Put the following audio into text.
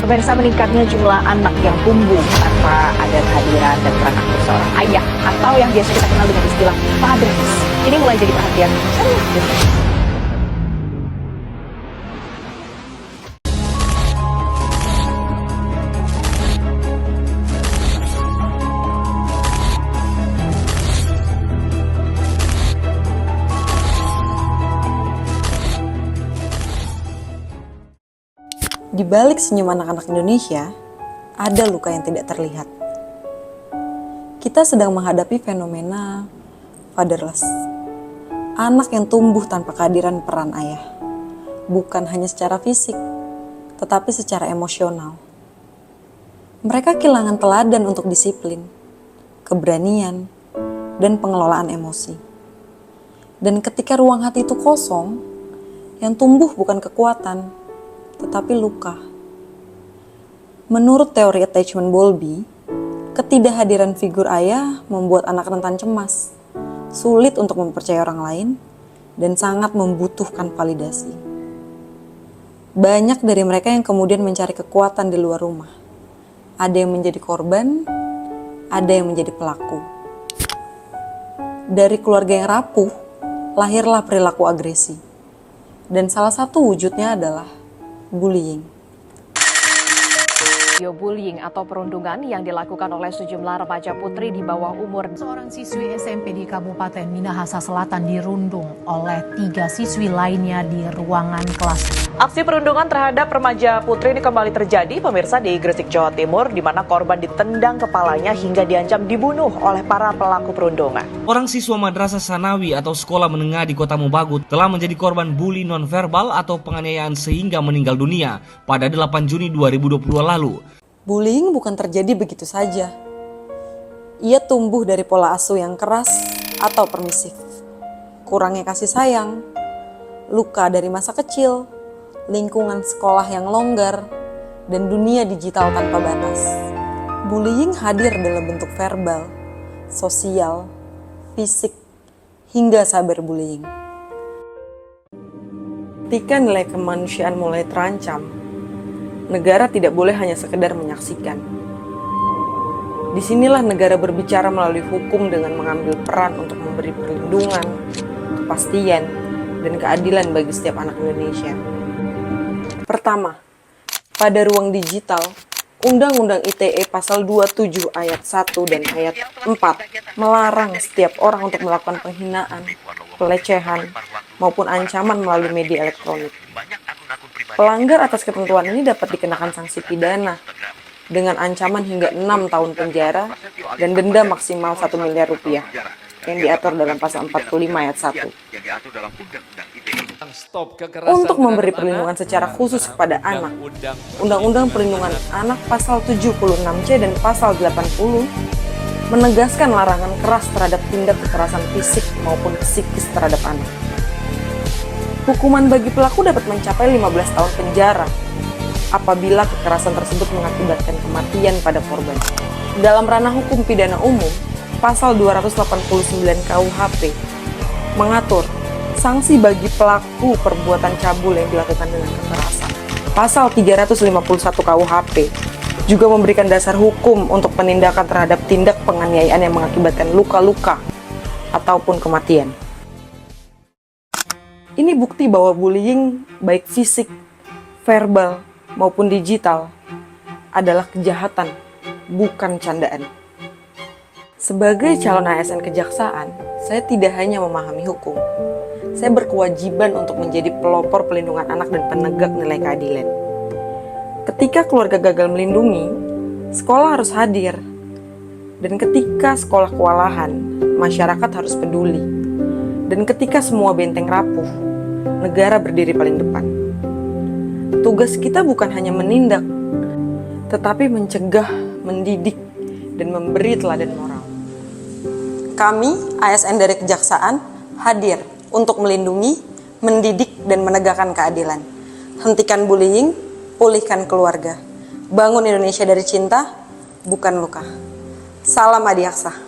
Pemirsa, meningkatnya jumlah anak yang tumbuh tanpa ada kehadiran dan peran aktif seorang ayah atau yang biasa kita kenal dengan istilah fathers. Ini mulai jadi perhatian serius. Di balik senyum anak-anak Indonesia, ada luka yang tidak terlihat. Kita sedang menghadapi fenomena fatherless. Anak yang tumbuh tanpa kehadiran peran ayah. Bukan hanya secara fisik, tetapi secara emosional. Mereka kehilangan teladan untuk disiplin, keberanian, dan pengelolaan emosi. Dan ketika ruang hati itu kosong, yang tumbuh bukan kekuatan, tetapi luka. Menurut teori attachment Bowlby, ketidakhadiran figur ayah membuat anak rentan cemas, sulit untuk mempercayai orang lain, dan sangat membutuhkan validasi. Banyak dari mereka yang kemudian mencari kekuatan di luar rumah. Ada yang menjadi korban, ada yang menjadi pelaku. Dari keluarga yang rapuh, lahirlah perilaku agresi. Dan salah satu wujudnya adalah bullying. Video bullying atau perundungan yang dilakukan oleh sejumlah remaja putri di bawah umur. Seorang siswi SMP di Kabupaten Minahasa Selatan dirundung oleh 3 siswi lainnya di ruangan kelas. Aksi perundungan terhadap remaja putri ini kembali terjadi, pemirsa, di Gresik, Jawa Timur, di mana korban ditendang kepalanya hingga diancam dibunuh oleh para pelaku perundungan. Orang siswa Madrasah Sanawi atau sekolah menengah di Kota Mobagut telah menjadi korban bully nonverbal atau penganiayaan sehingga meninggal dunia pada 8 Juni 2020 lalu. Bullying bukan terjadi begitu saja. Ia tumbuh dari pola asuh yang keras atau permisif, kurangnya kasih sayang, luka dari masa kecil, lingkungan sekolah yang longgar, dan dunia digital tanpa batas. Bullying hadir dalam bentuk verbal, sosial, fisik, hingga cyberbullying. Ketika nilai kemanusiaan mulai terancam, negara tidak boleh hanya sekedar menyaksikan. Disinilah negara berbicara melalui hukum dengan mengambil peran untuk memberi perlindungan, kepastian, dan keadilan bagi setiap anak Indonesia. Pertama, pada ruang digital, Undang-Undang ITE Pasal 27 Ayat 1 dan Ayat 4 melarang setiap orang untuk melakukan penghinaan, pelecehan, maupun ancaman melalui media elektronik. Pelanggar atas ketentuan ini dapat dikenakan sanksi pidana dengan ancaman hingga 6 tahun penjara dan denda maksimal 1 miliar rupiah yang diatur dalam pasal 45 ayat 1. Untuk memberi perlindungan secara khusus kepada anak, Undang-Undang Perlindungan Anak pasal 76C dan pasal 80 menegaskan larangan keras terhadap tindak kekerasan fisik maupun psikis terhadap anak. Hukuman bagi pelaku dapat mencapai 15 tahun penjara apabila kekerasan tersebut mengakibatkan kematian pada korban. Dalam ranah hukum pidana umum, pasal 289 KUHP mengatur sanksi bagi pelaku perbuatan cabul yang dilakukan dengan kekerasan. Pasal 351 KUHP juga memberikan dasar hukum untuk penindakan terhadap tindak penganiayaan yang mengakibatkan luka-luka ataupun kematian. Ini bukti bahwa bullying, baik fisik, verbal, maupun digital, adalah kejahatan, bukan candaan. Sebagai calon ASN kejaksaan, saya tidak hanya memahami hukum, saya berkewajiban untuk menjadi pelopor pelindungan anak dan penegak nilai keadilan. Ketika keluarga gagal melindungi, sekolah harus hadir. Dan ketika sekolah kewalahan, masyarakat harus peduli. Dan ketika semua benteng rapuh, negara berdiri paling depan. Tugas kita bukan hanya menindak, tetapi mencegah, mendidik, dan memberi teladan moral. Kami, ASN dari Kejaksaan, hadir untuk melindungi, mendidik, dan menegakkan keadilan. Hentikan bullying, pulihkan keluarga. Bangun Indonesia dari cinta, bukan luka. Salam Adiaksa.